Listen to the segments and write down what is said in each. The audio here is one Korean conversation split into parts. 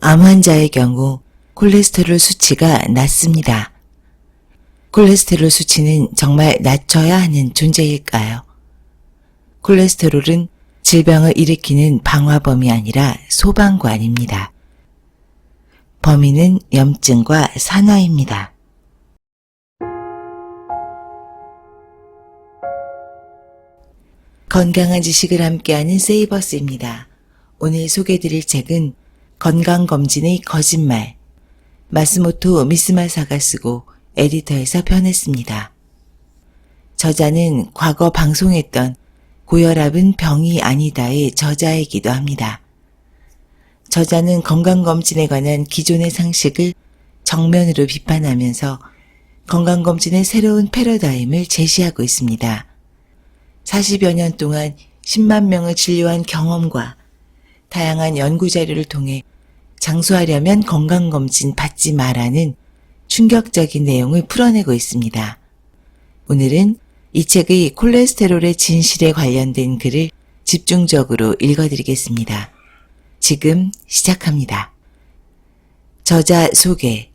암 환자의 경우 콜레스테롤 수치가 낮습니다. 콜레스테롤 수치는 정말 낮춰야 하는 존재일까요? 콜레스테롤은 질병을 일으키는 방화범이 아니라 소방관입니다. 범인은 염증과 산화입니다. 건강한 지식을 함께하는 세이버스입니다. 오늘 소개해드릴 책은 건강검진의 거짓말, 마스모토 미스마사가 쓰고 에디터에서 펴냈습니다. 저자는 과거 방송했던 고혈압은 병이 아니다의 저자이기도 합니다. 저자는 건강검진에 관한 기존의 상식을 정면으로 비판하면서 건강검진의 새로운 패러다임을 제시하고 있습니다. 40여 년 동안 10만 명을 진료한 경험과 다양한 연구자료를 통해 장수하려면 건강검진 받지 마라는 충격적인 내용을 풀어내고 있습니다. 오늘은 이 책의 콜레스테롤의 진실에 관련된 글을 집중적으로 읽어드리겠습니다. 지금 시작합니다. 저자 소개.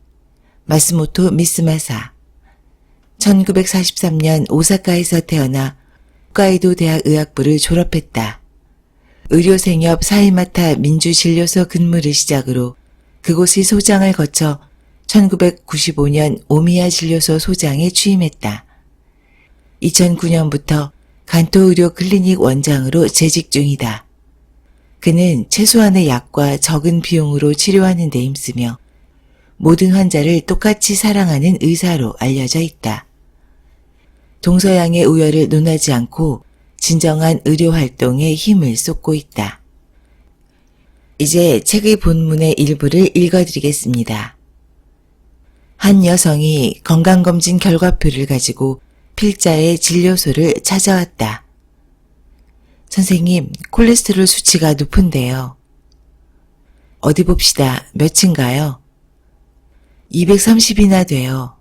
마스모토 미스마사. 1943년 오사카에서 태어나 홋카이도 대학 의학부를 졸업했다. 의료생협 사이마타 민주진료소 근무를 시작으로 그곳의 소장을 거쳐 1995년 오미야 진료소 소장에 취임했다. 2009년부터 간토의료 클리닉 원장으로 재직 중이다. 그는 최소한의 약과 적은 비용으로 치료하는 데 힘쓰며 모든 환자를 똑같이 사랑하는 의사로 알려져 있다. 동서양의 우열을 논하지 않고 진정한 의료활동에 힘을 쏟고 있다. 이제 책의 본문의 일부를 읽어드리겠습니다. 한 여성이 건강검진 결과표를 가지고 필자의 진료소를 찾아왔다. 선생님, 콜레스테롤 수치가 높은데요. 어디 봅시다. 몇인가요? 230이나 돼요.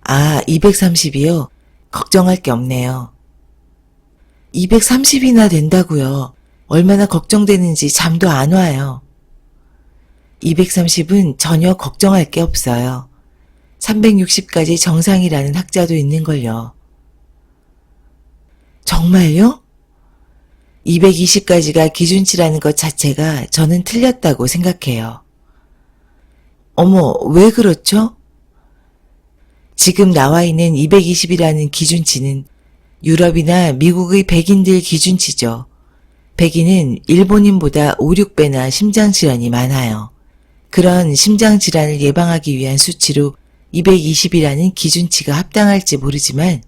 아, 230이요? 걱정할 게 없네요. 230이나 된다고요. 얼마나 걱정되는지 잠도 안 와요. 230은 전혀 걱정할 게 없어요. 360까지 정상이라는 학자도 있는걸요. 정말요? 220까지가 기준치라는 것 자체가 저는 틀렸다고 생각해요. 어머, 왜 그렇죠? 지금 나와 있는 220이라는 기준치는 유럽이나 미국의 백인들 기준치죠. 백인은 일본인보다 5, 6배나 심장질환이 많아요. 그런 심장질환을 예방하기 위한 수치로 220이라는 기준치가 합당할지 모르지만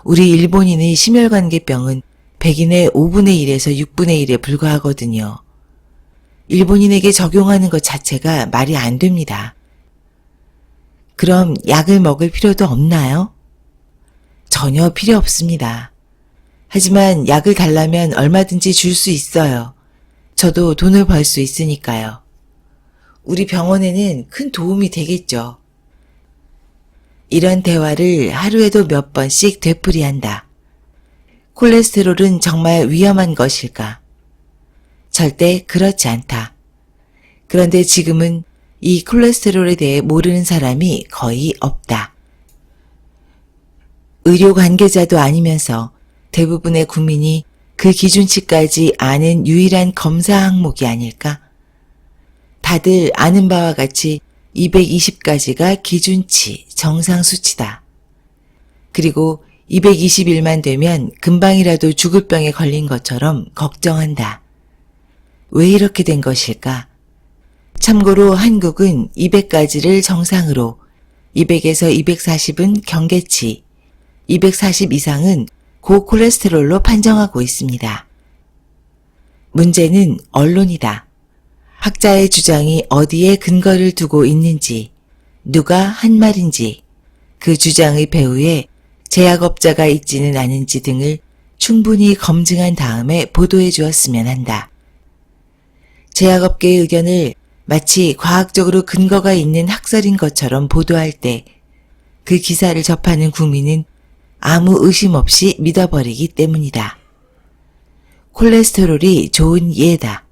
우리 일본인의 심혈관계병은 백인의 5분의 1에서 6분의 1에 불과하거든요. 일본인에게 적용하는 것 자체가 말이 안 됩니다. 그럼 약을 먹을 필요도 없나요? 전혀 필요 없습니다. 하지만 약을 달라면 얼마든지 줄 수 있어요. 저도 돈을 벌 수 있으니까요. 우리 병원에는 큰 도움이 되겠죠. 이런 대화를 하루에도 몇 번씩 되풀이한다. 콜레스테롤은 정말 위험한 것일까? 절대 그렇지 않다. 그런데 지금은 이 콜레스테롤에 대해 모르는 사람이 거의 없다. 의료 관계자도 아니면서 대부분의 국민이 그 기준치까지 아는 유일한 검사 항목이 아닐까? 다들 아는 바와 같이 220까지가 기준치, 정상 수치다. 그리고 221만 되면 금방이라도 죽을 병에 걸린 것처럼 걱정한다. 왜 이렇게 된 것일까? 참고로 한국은 200까지를 정상으로, 200에서 240은 경계치, 240 이상은 고콜레스테롤로 판정하고 있습니다. 문제는 언론이다. 학자의 주장이 어디에 근거를 두고 있는지, 누가 한 말인지, 그 주장의 배후에 제약업자가 있지는 않은지 등을 충분히 검증한 다음에 보도해 주었으면 한다. 제약업계의 의견을 마치 과학적으로 근거가 있는 학설인 것처럼 보도할 때 그 기사를 접하는 국민은 아무 의심 없이 믿어버리기 때문이다. 콜레스테롤이 좋은 예다.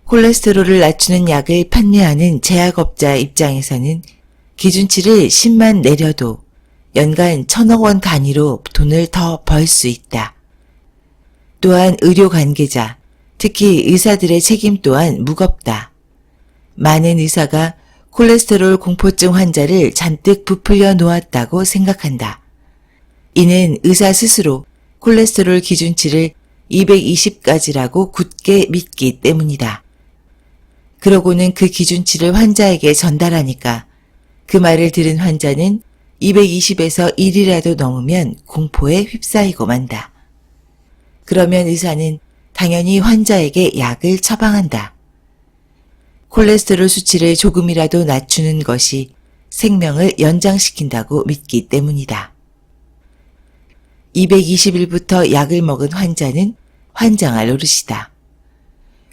콜레스테롤을 낮추는 약을 판매하는 제약업자 입장에서는 기준치를 10만 내려도 연간 1,000억 원 단위로 돈을 더 벌 수 있다. 또한 의료 관계자, 특히 의사들의 책임 또한 무겁다. 많은 의사가 콜레스테롤 공포증 환자를 잔뜩 부풀려 놓았다고 생각한다. 이는 의사 스스로 콜레스테롤 기준치를 220까지라고 굳게 믿기 때문이다. 그러고는 그 기준치를 환자에게 전달하니까 그 말을 들은 환자는 220에서 1이라도 넘으면 공포에 휩싸이고 만다. 그러면 의사는 당연히 환자에게 약을 처방한다. 콜레스테롤 수치를 조금이라도 낮추는 것이 생명을 연장시킨다고 믿기 때문이다. 220일부터 약을 먹은 환자는 환장할 노릇이다.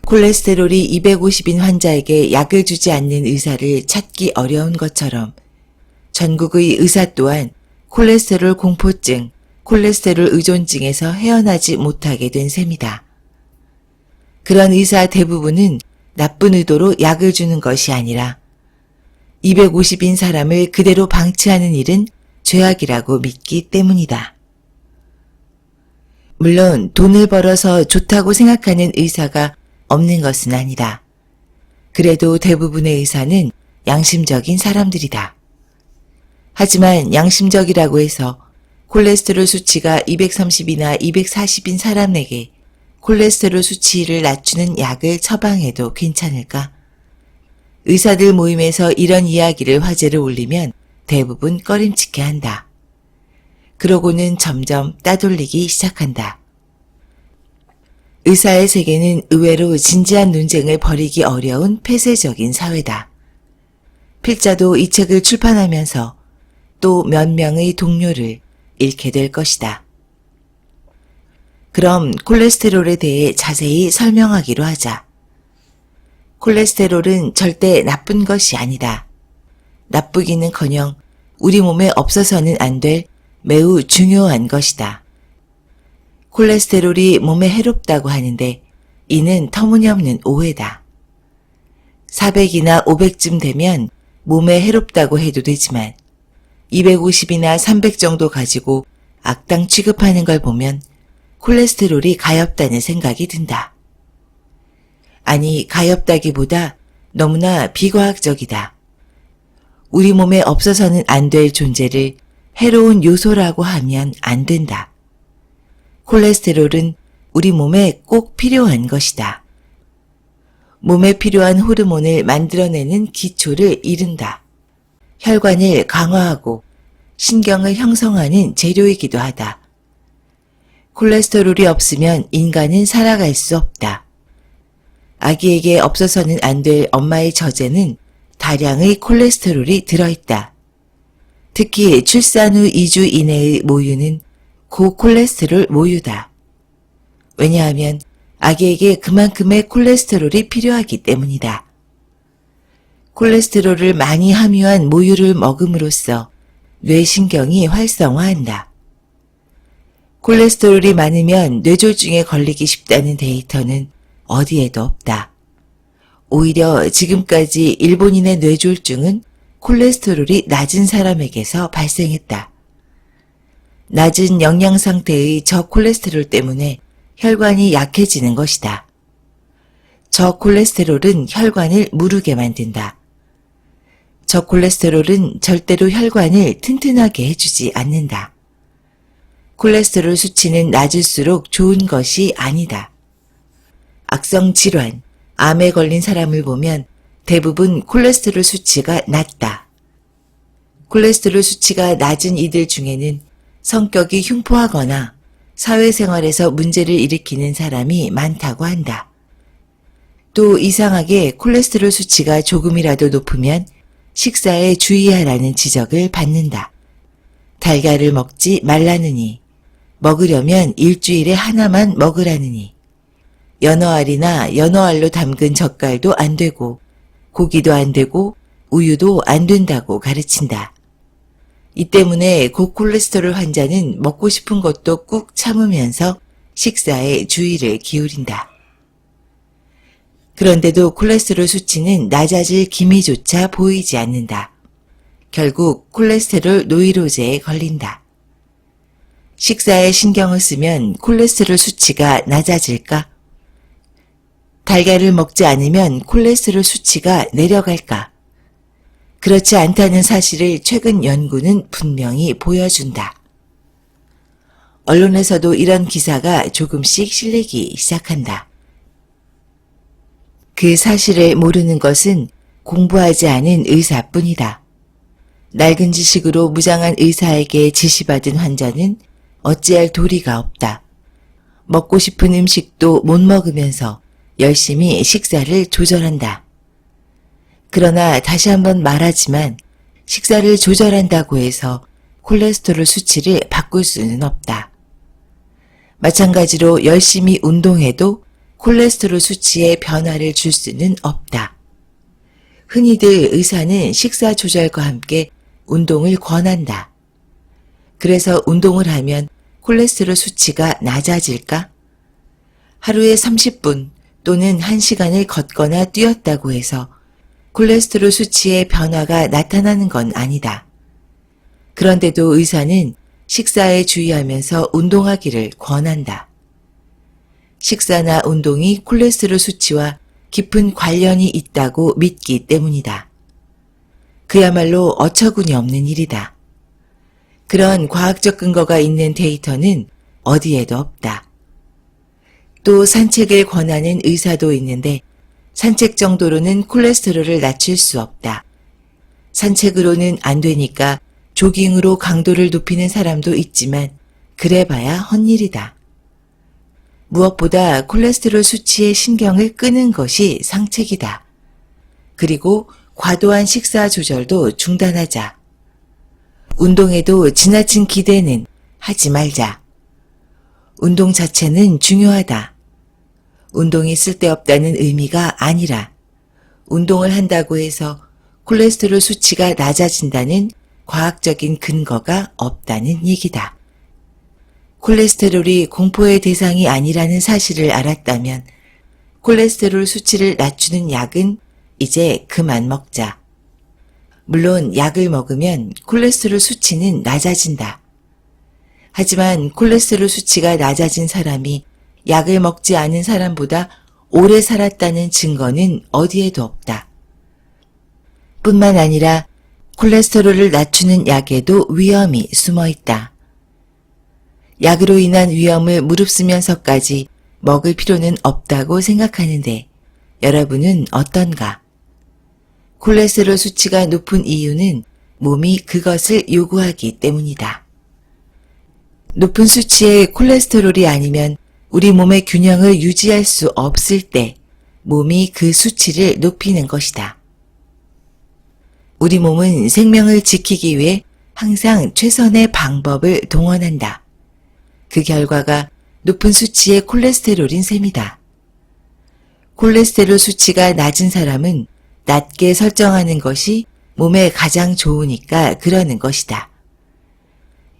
콜레스테롤이 250인 환자에게 약을 주지 않는 의사를 찾기 어려운 것처럼 전국의 의사 또한 콜레스테롤 공포증, 콜레스테롤 의존증에서 헤어나지 못하게 된 셈이다. 그런 의사 대부분은 나쁜 의도로 약을 주는 것이 아니라 250인 사람을 그대로 방치하는 일은 죄악이라고 믿기 때문이다. 물론 돈을 벌어서 좋다고 생각하는 의사가 없는 것은 아니다. 그래도 대부분의 의사는 양심적인 사람들이다. 하지만 양심적이라고 해서 콜레스테롤 수치가 230이나 240인 사람에게 콜레스테롤 수치를 낮추는 약을 처방해도 괜찮을까? 의사들 모임에서 이런 이야기를 화제로 올리면 대부분 꺼림칙해 한다. 그러고는 점점 따돌리기 시작한다. 의사의 세계는 의외로 진지한 논쟁을 벌이기 어려운 폐쇄적인 사회다. 필자도 이 책을 출판하면서 또 몇 명의 동료를 잃게 될 것이다. 그럼 콜레스테롤에 대해 자세히 설명하기로 하자. 콜레스테롤은 절대 나쁜 것이 아니다. 나쁘기는커녕 우리 몸에 없어서는 안 될 매우 중요한 것이다. 콜레스테롤이 몸에 해롭다고 하는데 이는 터무니없는 오해다. 400이나 500쯤 되면 몸에 해롭다고 해도 되지만 250이나 300 정도 가지고 악당 취급하는 걸 보면 콜레스테롤이 가엾다는 생각이 든다. 아니, 가엾다기보다 너무나 비과학적이다. 우리 몸에 없어서는 안 될 존재를 해로운 요소라고 하면 안 된다. 콜레스테롤은 우리 몸에 꼭 필요한 것이다. 몸에 필요한 호르몬을 만들어내는 기초를 이룬다. 혈관을 강화하고 신경을 형성하는 재료이기도 하다. 콜레스테롤이 없으면 인간은 살아갈 수 없다. 아기에게 없어서는 안 될 엄마의 젖에는 다량의 콜레스테롤이 들어있다. 특히 출산 후 2주 이내의 모유는 고콜레스테롤 모유다. 왜냐하면 아기에게 그만큼의 콜레스테롤이 필요하기 때문이다. 콜레스테롤을 많이 함유한 모유를 먹음으로써 뇌신경이 활성화한다. 콜레스테롤이 많으면 뇌졸중에 걸리기 쉽다는 데이터는 어디에도 없다. 오히려 지금까지 일본인의 뇌졸중은 콜레스테롤이 낮은 사람에게서 발생했다. 낮은 영양 상태의 저콜레스테롤 때문에 혈관이 약해지는 것이다. 저콜레스테롤은 혈관을 무르게 만든다. 저콜레스테롤은 절대로 혈관을 튼튼하게 해주지 않는다. 콜레스테롤 수치는 낮을수록 좋은 것이 아니다. 악성 질환, 암에 걸린 사람을 보면 대부분 콜레스테롤 수치가 낮다. 콜레스테롤 수치가 낮은 이들 중에는 성격이 흉포하거나 사회생활에서 문제를 일으키는 사람이 많다고 한다. 또 이상하게 콜레스테롤 수치가 조금이라도 높으면 식사에 주의하라는 지적을 받는다. 달걀을 먹지 말라느니, 먹으려면 일주일에 하나만 먹으라느니, 연어알이나 연어알로 담근 젓갈도 안 되고, 고기도 안 되고, 우유도 안 된다고 가르친다. 이 때문에 고콜레스테롤 환자는 먹고 싶은 것도 꾹 참으면서 식사에 주의를 기울인다. 그런데도 콜레스테롤 수치는 낮아질 기미조차 보이지 않는다. 결국 콜레스테롤 노이로제에 걸린다. 식사에 신경을 쓰면 콜레스테롤 수치가 낮아질까? 달걀을 먹지 않으면 콜레스테롤 수치가 내려갈까? 그렇지 않다는 사실을 최근 연구는 분명히 보여준다. 언론에서도 이런 기사가 조금씩 실리기 시작한다. 그 사실을 모르는 것은 공부하지 않은 의사뿐이다. 낡은 지식으로 무장한 의사에게 지시받은 환자는 어찌할 도리가 없다. 먹고 싶은 음식도 못 먹으면서 열심히 식사를 조절한다. 그러나 다시 한번 말하지만 식사를 조절한다고 해서 콜레스테롤 수치를 바꿀 수는 없다. 마찬가지로 열심히 운동해도 콜레스테롤 수치에 변화를 줄 수는 없다. 흔히들 의사는 식사 조절과 함께 운동을 권한다. 그래서 운동을 하면 콜레스테롤 수치가 낮아질까? 하루에 30분 또는 1시간을 걷거나 뛰었다고 해서 콜레스테롤 수치의 변화가 나타나는 건 아니다. 그런데도 의사는 식사에 주의하면서 운동하기를 권한다. 식사나 운동이 콜레스테롤 수치와 깊은 관련이 있다고 믿기 때문이다. 그야말로 어처구니 없는 일이다. 그런 과학적 근거가 있는 데이터는 어디에도 없다. 또 산책을 권하는 의사도 있는데 산책 정도로는 콜레스테롤을 낮출 수 없다. 산책으로는 안 되니까 조깅으로 강도를 높이는 사람도 있지만 그래봐야 헛일이다. 무엇보다 콜레스테롤 수치에 신경을 끄는 것이 상책이다. 그리고 과도한 식사 조절도 중단하자. 운동에도 지나친 기대는 하지 말자. 운동 자체는 중요하다. 운동이 쓸데없다는 의미가 아니라 운동을 한다고 해서 콜레스테롤 수치가 낮아진다는 과학적인 근거가 없다는 얘기다. 콜레스테롤이 공포의 대상이 아니라는 사실을 알았다면 콜레스테롤 수치를 낮추는 약은 이제 그만 먹자. 물론 약을 먹으면 콜레스테롤 수치는 낮아진다. 하지만 콜레스테롤 수치가 낮아진 사람이 약을 먹지 않은 사람보다 오래 살았다는 증거는 어디에도 없다. 뿐만 아니라 콜레스테롤을 낮추는 약에도 위험이 숨어 있다. 약으로 인한 위험을 무릅쓰면서까지 먹을 필요는 없다고 생각하는데 여러분은 어떤가? 콜레스테롤 수치가 높은 이유는 몸이 그것을 요구하기 때문이다. 높은 수치의 콜레스테롤이 아니면 우리 몸의 균형을 유지할 수 없을 때 몸이 그 수치를 높이는 것이다. 우리 몸은 생명을 지키기 위해 항상 최선의 방법을 동원한다. 그 결과가 높은 수치의 콜레스테롤인 셈이다. 콜레스테롤 수치가 낮은 사람은 낮게 설정하는 것이 몸에 가장 좋으니까 그러는 것이다.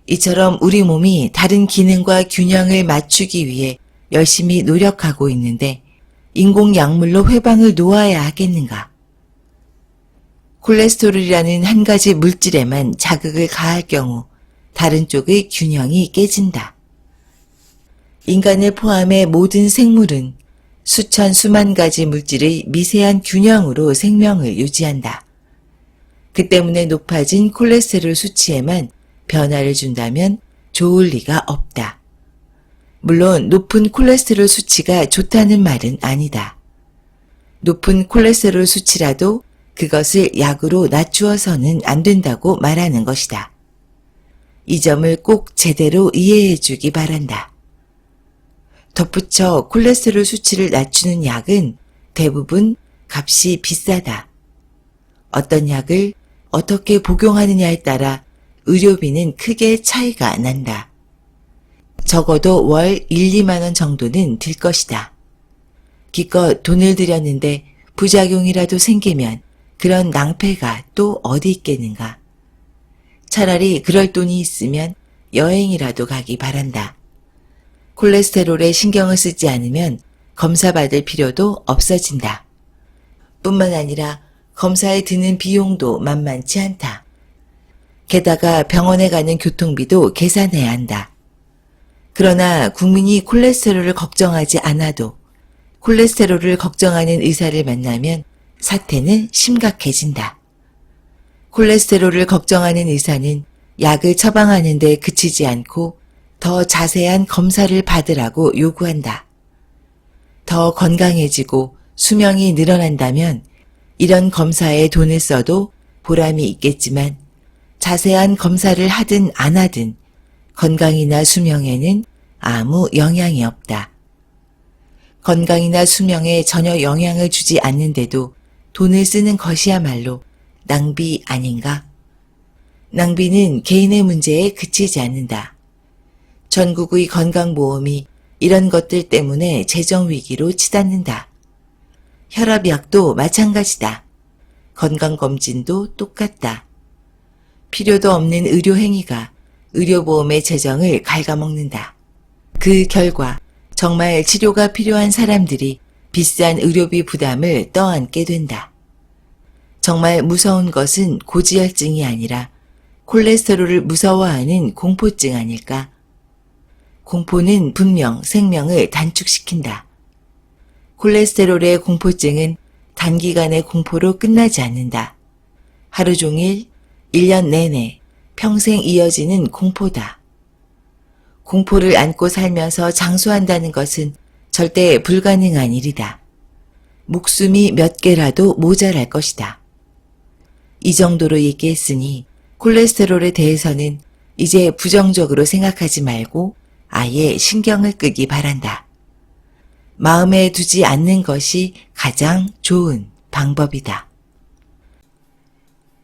이처럼 우리 몸이 다른 기능과 균형을 맞추기 위해 열심히 노력하고 있는데 인공 약물로 회방을 놓아야 하겠는가? 콜레스테롤이라는 한 가지 물질에만 자극을 가할 경우 다른 쪽의 균형이 깨진다. 인간을 포함해 모든 생물은 수천 수만 가지 물질의 미세한 균형으로 생명을 유지한다. 그 때문에 높아진 콜레스테롤 수치에만 변화를 준다면 좋을 리가 없다. 물론 높은 콜레스테롤 수치가 좋다는 말은 아니다. 높은 콜레스테롤 수치라도 그것을 약으로 낮추어서는 안 된다고 말하는 것이다. 이 점을 꼭 제대로 이해해 주기 바란다. 덧붙여 콜레스테롤 수치를 낮추는 약은 대부분 값이 비싸다. 어떤 약을 어떻게 복용하느냐에 따라 의료비는 크게 차이가 난다. 적어도 월 1, 2만 원 정도는 들 것이다. 기껏 돈을 들였는데 부작용이라도 생기면 그런 낭패가 또 어디 있겠는가. 차라리 그럴 돈이 있으면 여행이라도 가기 바란다. 콜레스테롤에 신경을 쓰지 않으면 검사받을 필요도 없어진다. 뿐만 아니라 검사에 드는 비용도 만만치 않다. 게다가 병원에 가는 교통비도 계산해야 한다. 그러나 국민이 콜레스테롤을 걱정하지 않아도 콜레스테롤을 걱정하는 의사를 만나면 사태는 심각해진다. 콜레스테롤을 걱정하는 의사는 약을 처방하는 데 그치지 않고 더 자세한 검사를 받으라고 요구한다. 더 건강해지고 수명이 늘어난다면 이런 검사에 돈을 써도 보람이 있겠지만 자세한 검사를 하든 안 하든 건강이나 수명에는 아무 영향이 없다. 건강이나 수명에 전혀 영향을 주지 않는데도 돈을 쓰는 것이야말로 낭비 아닌가? 낭비는 개인의 문제에 그치지 않는다. 전국의 건강보험이 이런 것들 때문에 재정위기로 치닫는다. 혈압약도 마찬가지다. 건강검진도 똑같다. 필요도 없는 의료행위가 의료보험의 재정을 갉아먹는다. 그 결과 정말 치료가 필요한 사람들이 비싼 의료비 부담을 떠안게 된다. 정말 무서운 것은 고지혈증이 아니라 콜레스테롤을 무서워하는 공포증 아닐까? 공포는 분명 생명을 단축시킨다. 콜레스테롤의 공포증은 단기간의 공포로 끝나지 않는다. 하루 종일, 1년 내내, 평생 이어지는 공포다. 공포를 안고 살면서 장수한다는 것은 절대 불가능한 일이다. 목숨이 몇 개라도 모자랄 것이다. 이 정도로 얘기했으니 콜레스테롤에 대해서는 이제 부정적으로 생각하지 말고 아예 신경을 끄기 바란다. 마음에 두지 않는 것이 가장 좋은 방법이다.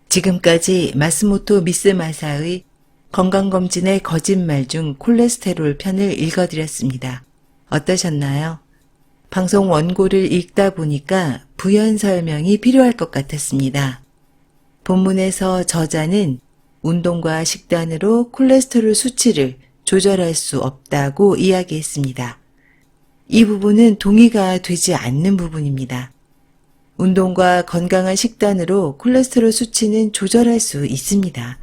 지금까지 마스모토 미쓰마사의 건강검진의 거짓말 중 콜레스테롤 편을 읽어드렸습니다. 어떠셨나요? 방송 원고를 읽다 보니까 부연 설명이 필요할 것 같았습니다. 본문에서 저자는 운동과 식단으로 콜레스테롤 수치를 조절할 수 없다고 이야기했습니다. 이 부분은 동의가 되지 않는 부분입니다. 운동과 건강한 식단으로 콜레스테롤 수치는 조절할 수 있습니다.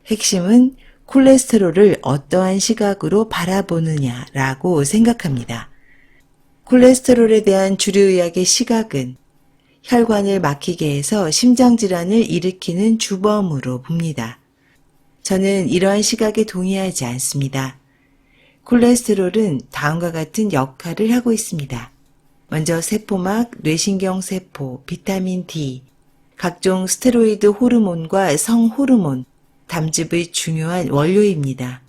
핵심은 콜레스테롤을 어떠한 시각으로 바라보느냐라고 생각합니다. 콜레스테롤에 대한 주류의학의 시각은 혈관을 막히게 해서 심장질환을 일으키는 주범으로 봅니다. 저는 이러한 시각에 동의하지 않습니다. 콜레스테롤은 다음과 같은 역할을 하고 있습니다. 먼저 세포막, 뇌신경세포, 비타민 D, 각종 스테로이드 호르몬과 성호르몬, 담즙의 중요한 원료입니다.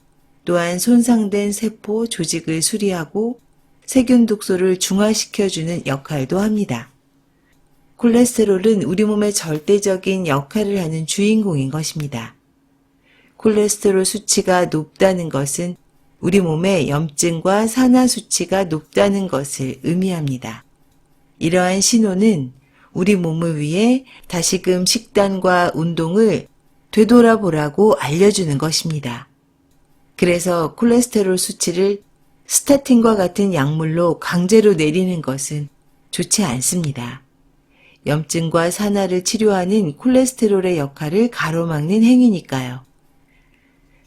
또한 손상된 세포 조직을 수리하고 세균 독소를 중화시켜주는 역할도 합니다. 콜레스테롤은 우리 몸의 절대적인 역할을 하는 주인공인 것입니다. 콜레스테롤 수치가 높다는 것은 우리 몸의 염증과 산화 수치가 높다는 것을 의미합니다. 이러한 신호는 우리 몸을 위해 다시금 식단과 운동을 되돌아보라고 알려주는 것입니다. 그래서 콜레스테롤 수치를 스타틴과 같은 약물로 강제로 내리는 것은 좋지 않습니다. 염증과 산화를 치료하는 콜레스테롤의 역할을 가로막는 행위니까요.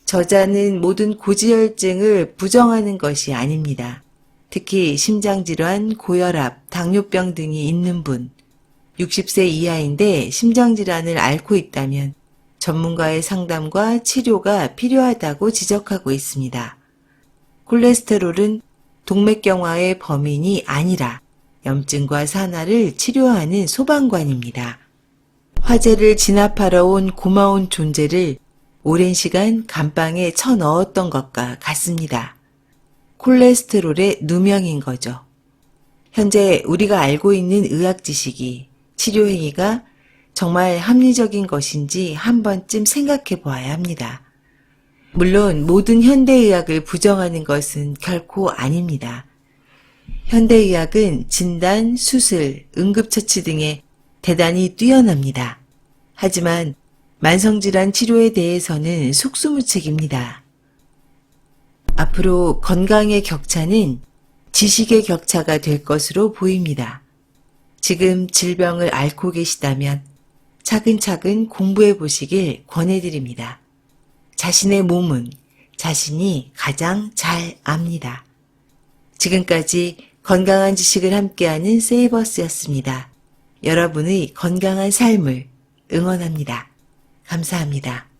저자는 모든 고지혈증을 부정하는 것이 아닙니다. 특히 심장질환, 고혈압, 당뇨병 등이 있는 분, 60세 이하인데 심장질환을 앓고 있다면 전문가의 상담과 치료가 필요하다고 지적하고 있습니다. 콜레스테롤은 동맥경화의 범인이 아니라 염증과 산화를 치료하는 소방관입니다. 화재를 진압하러 온 고마운 존재를 오랜 시간 감방에 쳐넣었던 것과 같습니다. 콜레스테롤의 누명인 거죠. 현재 우리가 알고 있는 의학 지식이, 치료 행위가 정말 합리적인 것인지 한 번쯤 생각해 보아야 합니다. 물론 모든 현대의학을 부정하는 것은 결코 아닙니다. 현대의학은 진단, 수술, 응급처치 등에 대단히 뛰어납니다. 하지만 만성질환 치료에 대해서는 속수무책입니다. 앞으로 건강의 격차는 지식의 격차가 될 것으로 보입니다. 지금 질병을 앓고 계시다면 차근차근 공부해 보시길 권해드립니다. 자신의 몸은 자신이 가장 잘 압니다. 지금까지 건강한 지식을 함께하는 세이버스였습니다. 여러분의 건강한 삶을 응원합니다. 감사합니다.